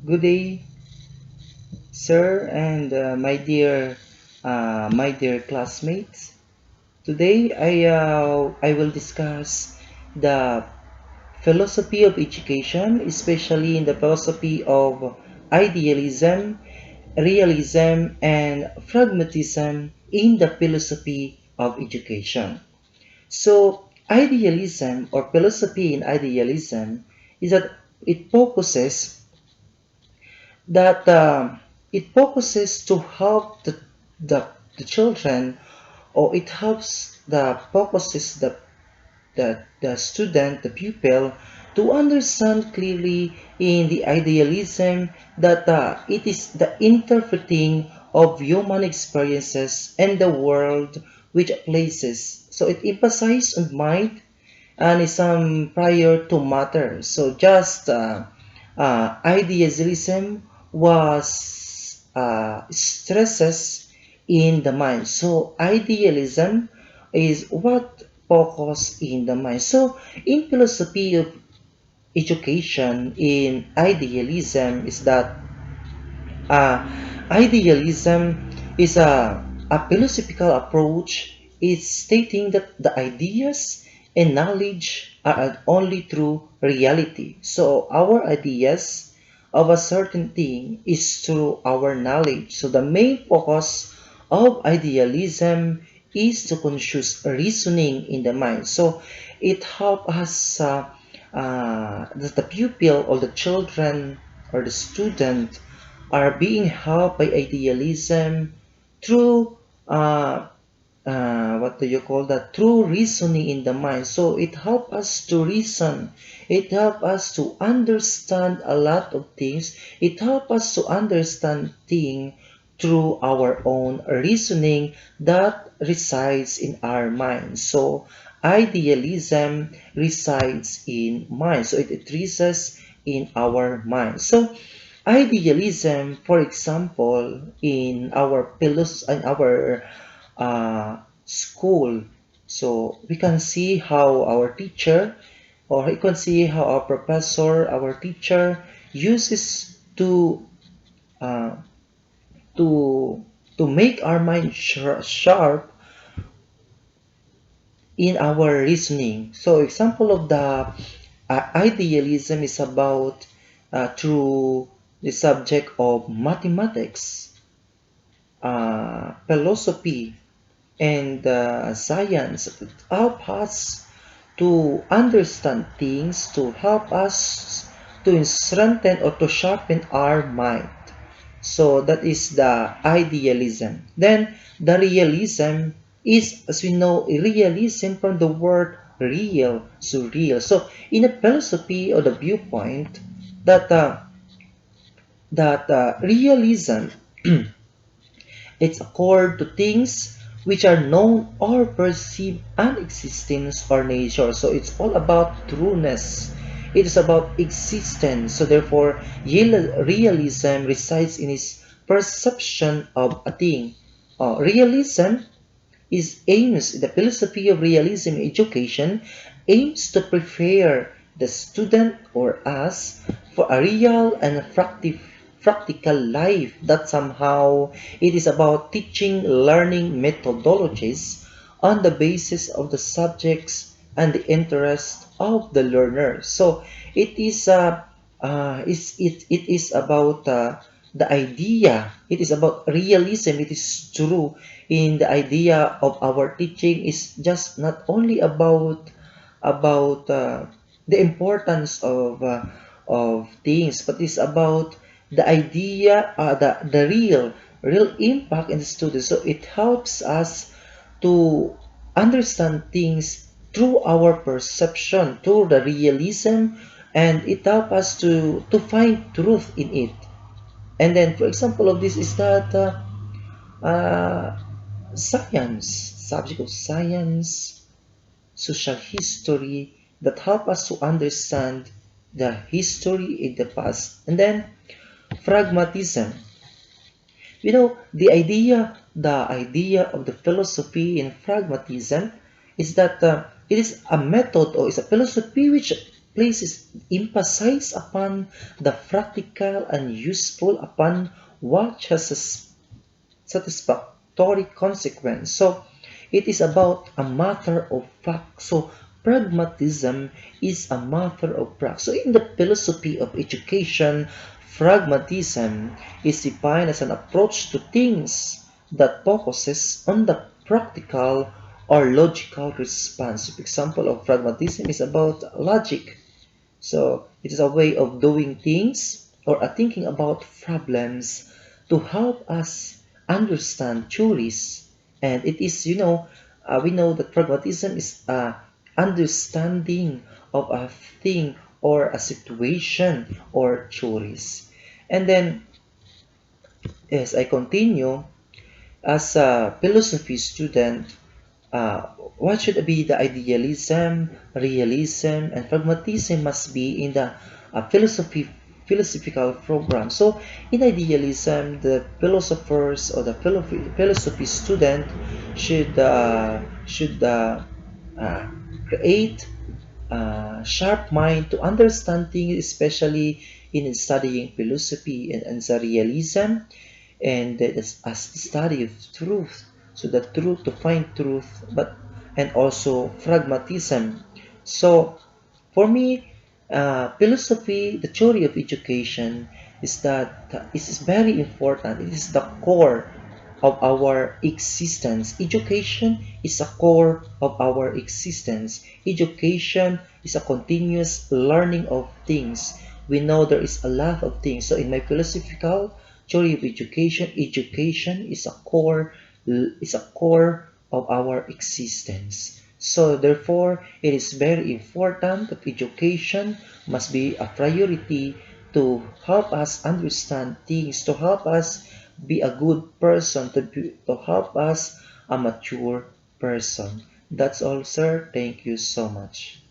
Good day, sir, and my dear classmates. Today, I will discuss the philosophy of education, especially in the philosophy of idealism, realism, and pragmatism in the philosophy of education. So, idealism or philosophy in idealism is that it focuses that it focuses to help the, the children, or it helps the focuses the student, the pupil, to understand clearly in the idealism that it is the interpreting of human experiences and the world which places. So it emphasizes on mind and is prior to matter. So just idealism was stresses in the mind. So idealism is what focus in the mind. So in philosophy of education, in idealism is that uh, idealism is a philosophical approach. It's stating that the ideas and knowledge are only through reality. So our ideas of a certain thing is through our knowledge. So the main focus of idealism is to conscious reasoning in the mind. So it helps us the pupil or the children or the student are being helped by idealism through what do you call that, through reasoning in the mind. So it helps us to reason, it helps us to understand a lot of things, it helps us to understand things through our own reasoning that resides in our mind. So idealism resides in mind, so it resides in our mind. So idealism, for example, in our school, so we can see how our teacher, or we can see how our professor, our teacher uses uh, to to make our mind sharp in our reasoning. So example of the idealism is about through the subject of mathematics, philosophy, and science to help us to understand things, to help us to strengthen or to sharpen our mind. So that is the idealism. Then the realism is, as we know, realism from the word real, so real. So in a philosophy or the viewpoint that realism it's accord to things which are known or perceived unexistence or nature. So it's all about trueness. It is about existence. So therefore, realism resides in its perception of a thing. Realism is aims, the philosophy of realism in education aims to prepare the student or us for a real and practical life, that somehow it is about teaching learning methodologies on the basis of the subjects and the interest of the learner. So it is it is about the idea. It is about realism. It is true in the idea of our teaching is just not only about the importance of things, but it's about the idea, the real impact in the students. So it helps us to understand things through our perception, through the realism, and it helps us to find truth in it. And then, for example of this is that uh, science, subject of science, social history, that help us to understand the history in the past. And then pragmatism. The idea of the philosophy in pragmatism is that it is a method or is a philosophy which places emphasize upon the practical and useful upon what has a satisfactory consequence. So it is about a matter of fact. So pragmatism is a matter of fact. So in the philosophy of education, pragmatism is defined as an approach to things that focuses on the practical or logical response. For example of pragmatism is about logic. So it is a way of doing things or a thinking about problems to help us understand theories. And it is, we know that pragmatism is a understanding of a thing or a situation or theories. And then, as I continue, as a philosophy student, uh, what should be the idealism, realism, and pragmatism must be in the philosophical program. So, in idealism, the philosophers or the philosophy student should uh, create a sharp mind to understand things, especially in studying philosophy and the realism and that is as the study of truth, so the truth to find truth, but and also pragmatism. So for me, philosophy, the theory of education, is that it is very important. It is the core of our existence. Education is a core of our existence. Education is a continuous learning of things. We know there is a lot of things. So in my philosophical theory of education, education is a core of our existence. So therefore, it is very important that education must be a priority to help us understand things, to help us be a good person, to help us a mature person. That's all, sir. Thank you so much.